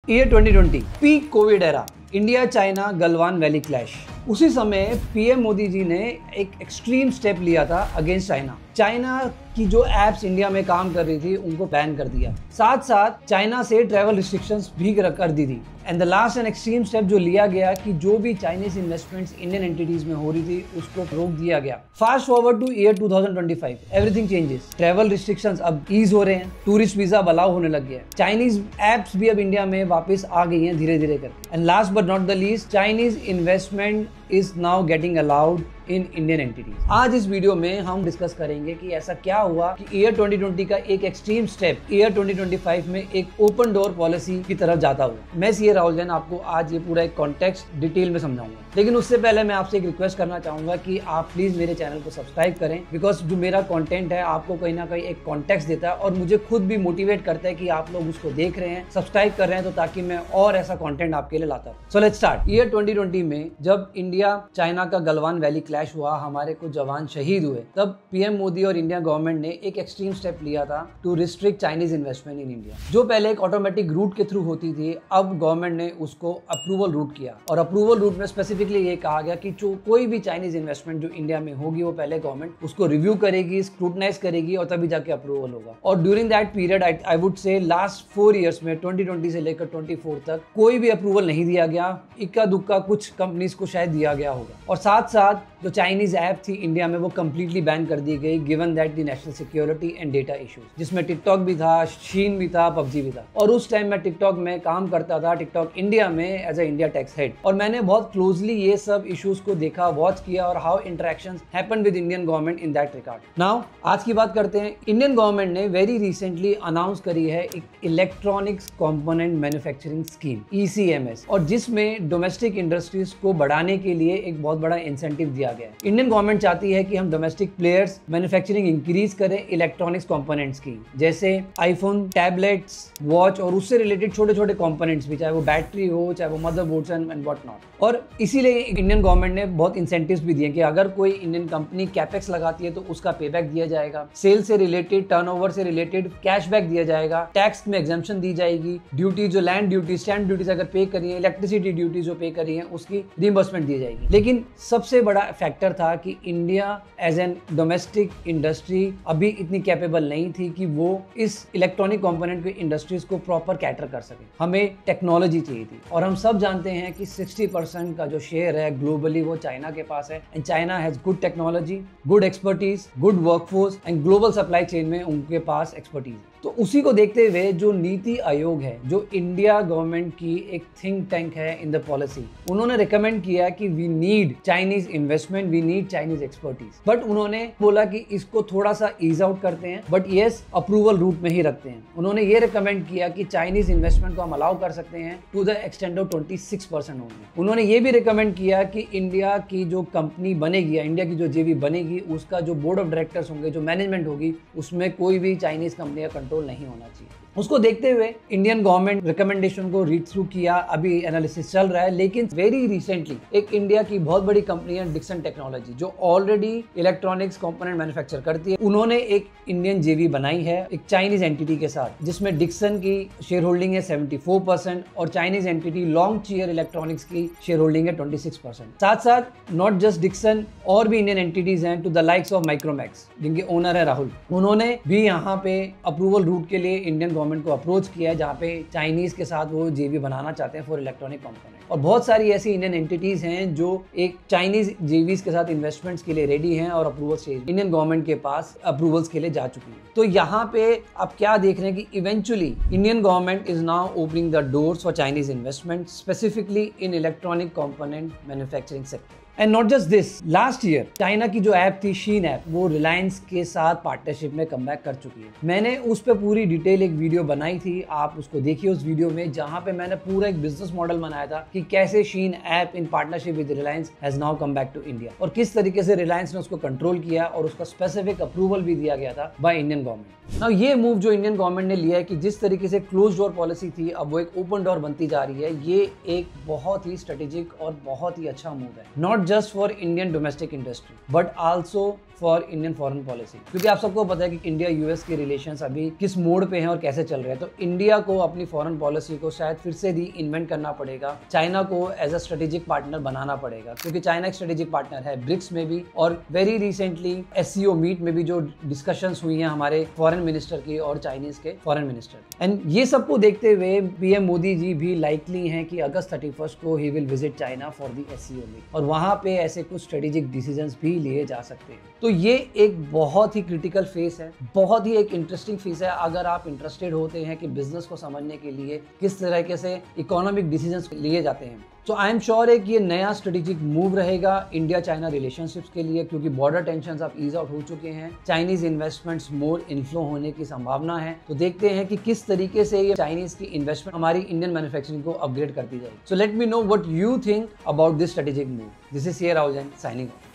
Year 2020 peak Covid era, India China Galwan valley clash. उसी समय PM Modi ji ने एक एक्सट्रीम स्टेप लिया था अगेंस्ट चाइना। चाइना की जो एप्स इंडिया में काम कर रही थी उनको बैन कर दिया, साथ साथ चाइना से ट्रैवल रिस्ट्रिक्शंस भी कर दी थी। And the last and extreme step जो लिया गया कि जो भी चाइनीज इन्वेस्टमेंट्स इंडियन एंटिटीज में हो रही थी उसको रोक दिया गया। Fast forward two year 2025, everything changes. Travel restrictions अब ईज हो रहे हैं, टूरिस्ट वीजा अलाउ होने लग गया है, चाइनीज एप्स भी अब इंडिया में वापस आ गई हैं धीरे धीरे करके। And last but not the least, Chinese investment is now getting allowed in Indian entities. आज इस वीडियो में हम डिस्कस करेंगे कि ऐसा क्या हुआ कि ईयर 2020 का एक एक्सट्रीम स्टेप ईयर 2025 में एक ओपन डोर पॉलिसी की तरफ जाता हुआ। मैं सीए राहुल जैन आपको आज ये पूरा एक कॉन्टेक्स्ट डिटेल में समझाऊंगा, लेकिन उससे पहले मैं आपसे एक रिक्वेस्ट करना चाहूंगा कि आप प्लीज मेरे चैनल को सब्सक्राइब करें, बिकॉज जो मेरा कॉन्टेंट है आपको कहीं ना कहीं एक कॉन्टेक्स्ट देता है और मुझे खुद भी मोटिवेट करता है कि आप लोग उसको देख रहे हैं, सब्सक्राइब कर रहे हैं, तो ताकि मैं और ऐसा कॉन्टेंट आपके लिए लाता हूँ। So let's start. ईयर 2020 में जब इंडिया चाइना का गलवान वैली क्लैश हुआ, हमारे कुछ जवान शहीद हुए, तब पीएम मोदी और इंडिया गवर्नमेंट ने एक एक्सट्रीम स्टेप लिया था to restrict Chinese investment in India. जो पहले एक ऑटोमेटिक रूट के थ्रू होती थी, अब गवर्नमेंट ने उसको अप्रूवल रूट किया, और अप्रूवल रूट में स्पेसिफिकली ये कहा गया कि जो कोई भी चाइनीज इन्वेस्टमेंट जो इंडिया में होगी वो पहले गवर्नमेंट उसको रिव्यू करेगी, स्क्रूटनाइज करेगी और तभी जाके अप्रूवल होगा। और during that period I would say last 4 years में 2020 से लेकर 24 तक कोई भी अप्रूवल नहीं दिया गया, इक्का दुक्का कुछ कंपनीज को शायद दिया गया होगा। और साथ साथ जो चाइनीज ऐप थी इंडिया में वो कंप्लीटली बैन कर दी गई, given that the national security and data issues, जिसमें टिकटॉक भी था, शीन भी था, पबजी भी था। और उस टाइम मैं टिकटॉक में काम करता था, टिकटॉक इंडिया में as a India tax head, और मैंने बहुत क्लोजली ये सब इश्यूज को देखा, वॉच किया और how interactions happened with Indian government in that regard. Now आज की बात करते हैं। इंडियन गवर्नमेंट ने वेरी रिसेंटली अनाउंस करी है एक electronics component manufacturing scheme ECMS, और जिसमें डोमेस्टिक इंडस्ट्रीज को बढ़ाने के लिए एक बहुत बड़ा इंसेंटिव दिया गया है। इंडियन गवर्नमेंट चाहती है कि हम डोमेस्टिक प्लेयर्स मैन्युफैक्चरिंग इंक्रीज करें इलेक्ट्रॉनिक्स कंपोनेंट्स की, जैसे आईफोन, टैबलेट्स, वॉच और उससे रिलेटेड छोटे छोटे कंपोनेंट्स भी, चाहे वो बैटरी हो, चाहे वो मदरबोर्ड्स एंड व्हाट नॉट। और इसीलिए इंडियन गवर्नमेंट ने बहुत इंसेंटिव्स भी दिए कि अगर कोई इंडियन कंपनी कैपेक्स लगाती है तो उसका पेबैक दिया जाएगा, सेल से रिलेटेड, टर्नओवर से रिलेटेड कैशबैक दिया जाएगा, टैक्स में एग्जम्पशन दी जाएगी, ड्यूटी जो लैंड ड्यूटी, स्टैंप ड्यूटीज अगर पे करी है, इलेक्ट्रिसिटी ड्यूटी जो पे करी है उसकी रिइंबर्समेंट दी जाएगी। लेकिन सबसे बड़ा फैक्टर था कि India as an domestic industry अभी इतनी कैपेबल नहीं थी कि वो इस इलेक्ट्रॉनिक कंपोनेंट की इंडस्ट्रीज को प्रॉपर कैटर कर सके। हमें टेक्नोलॉजी चाहिए थी, और हम सब जानते हैं कि 60% का जो शेयर है ग्लोबली वो चाइना के पास है, and China has good technology, good expertise, good workforce and global supply chain में उनके पास एक्सपर्टीज है। तो उसी को देखते हुए जो नीति आयोग है, जो इंडिया गवर्नमेंट की एक थिंक टैंक है इन द पॉलिसी, उन्होंने रिकमेंड किया कि we need Chinese investment, we need Chinese expertise, but उन्होंने बोला कि इसको थोड़ा सा ईज आउट करते हैं, बट यस अप्रूवल रूट में ही रखते हैं। उन्होंने ये रिकमेंड किया कि चाइनीज इन्वेस्टमेंट को हम अलाउ कर सकते हैं टू द एक्सटेंड ऑफ 26% होंगे। उन्होंने ये भी रिकमेंड किया कि इंडिया की जो कंपनी बनेगी, इंडिया की जो जेवी बनेगी, उसका जो बोर्ड ऑफ डायरेक्टर्स होंगे, जो मैनेजमेंट होगी, उसमें कोई भी चाइनीज कंपनी का कंट्रोल नहीं होना चाहिए। उसको देखते हुए इंडियन गवर्नमेंट रिकमेंडेशन को रीड थ्रू किया, अभी एनालिसिस चल रहा है। लेकिन वेरी रिसेंटली एक इंडिया की बहुत बड़ी कंपनी है डिक्सन टेक्नोलॉजी, जो ऑलरेडी इलेक्ट्रॉनिक्स कंपोनेंट मैन्युफैक्चर करती है, उन्होंने एक इंडियन जेवी बनाई है एक चाइनीज एंटिटी के साथ, जिसमें डिक्सन की शेयर होल्डिंग है 74% और Chinese entity Longcheer electronics की शेयर होल्डिंग है 26%। साथ साथ नॉट जस्ट डिक्सन, और भी इंडियन एंटिटीज हैं to the likes of Micromax, जिनके ओनर है राहुल। उन्होंने भी यहाँ पे अप्रूवल रूट के लिए इंडियन गवर्नमेंट को अप्रोच किया है, जहाँ पे चाइनीज के साथ वो जेवी बनाना चाहते हैं फॉर इलेक्ट्रॉनिक कंपोनेंट। और बहुत सारी ऐसी इंडियन एंटिटीज हैं जो एक चाइनीज जेवीज के साथ इन्वेस्टमेंट्स के लिए रेडी हैं और अप्रूवल स्टेज इंडियन गवर्नमेंट के पास अप्रूवल्स के लिए जा चुकी है। तो यहाँ पे आप क्या देख रहे हैं कि eventually Indian government is now opening the doors for Chinese investment, specifically in electronic component manufacturing sector. And not just this, last year China की जो ऐप थी शीन ऐप, वो रिलायंस के साथ पार्टनरशिप में कमबैक कर चुकी है। मैंने उस पर पूरी डिटेल एक वीडियो बनाई थी, आप उसको देखिए उस वीडियो में, जहां पे मैंने पूरा एक बिजनेस मॉडल बनाया था कि कैसे Shein app in partnership with Reliance has now come back to India, और किस तरीके से रिलायंस ने उसको कंट्रोल किया और उसका स्पेसिफिक अप्रूवल भी दिया गया था बाय इंडियन गवर्नमेंट। नाउ ये मूव जो इंडियन गवर्नमेंट ने लिया है कि जिस तरीके से क्लोज डोर पॉलिसी थी, अब वो एक ओपन डोर बनती जा रही है, ये एक बहुत ही स्ट्रेटेजिक और बहुत ही अच्छा मूव है, not just for Indian domestic industry but also for Indian foreign policy, क्योंकि आप सबको पता है कि इंडिया यूएस के रिलेशंस अभी किस मोड पे हैं और कैसे चल रहे हैं। तो इंडिया को अपनी फॉरेन पॉलिसी को शायद फिर से री इन्वेंट करना पड़ेगा, चाइना को एज अ स्ट्रेटेजिक पार्टनर बनाना पड़ेगा, क्योंकि चाइना एक स्ट्रेटेजिक पार्टनर है ब्रिक्स में भी, और वेरी रिसेंटली एससीओ मीट में भी जो डिस्कशंस हुई हैं हमारे फॉरेन मिनिस्टर की और चाइनीज के फॉरेन मिनिस्टर। एंड ये सबको देखते हुए पीएम मोदी जी भी लाइकली हैं कि अगस्त 31 को he will visit China for the SCO meet, और वहां पे ऐसे कुछ स्ट्रेटेजिक डिसीजंस भी लिए जा सकते हैं। तो ये एक बहुत ही क्रिटिकल फेस है, बहुत ही एक इंटरेस्टिंग फेस है अगर आप इंटरेस्टेड होते हैं कि बिजनेस को समझने के लिए किस तरीके से इकोनॉमिक डिसीजंस लिए जाते हैं। तो आई एम श्योर है कि ये नया स्ट्रेटेजिक मूव रहेगा इंडिया चाइना रिलेशनशिप्स के लिए, क्योंकि बॉर्डर टेंशंस अब ईज आउट हो चुके हैं, चाइनीज इन्वेस्टमेंट्स मोर इन्फ्लो होने की संभावना है। तो देखते हैं कि किस तरीके से ये चाइनीज की इन्वेस्टमेंट हमारी इंडियन मैन्युफैक्चरिंग को अपग्रेड करती जाएगी। So let me know what you think about this strategic move. This is CA Rahul Jain signing off.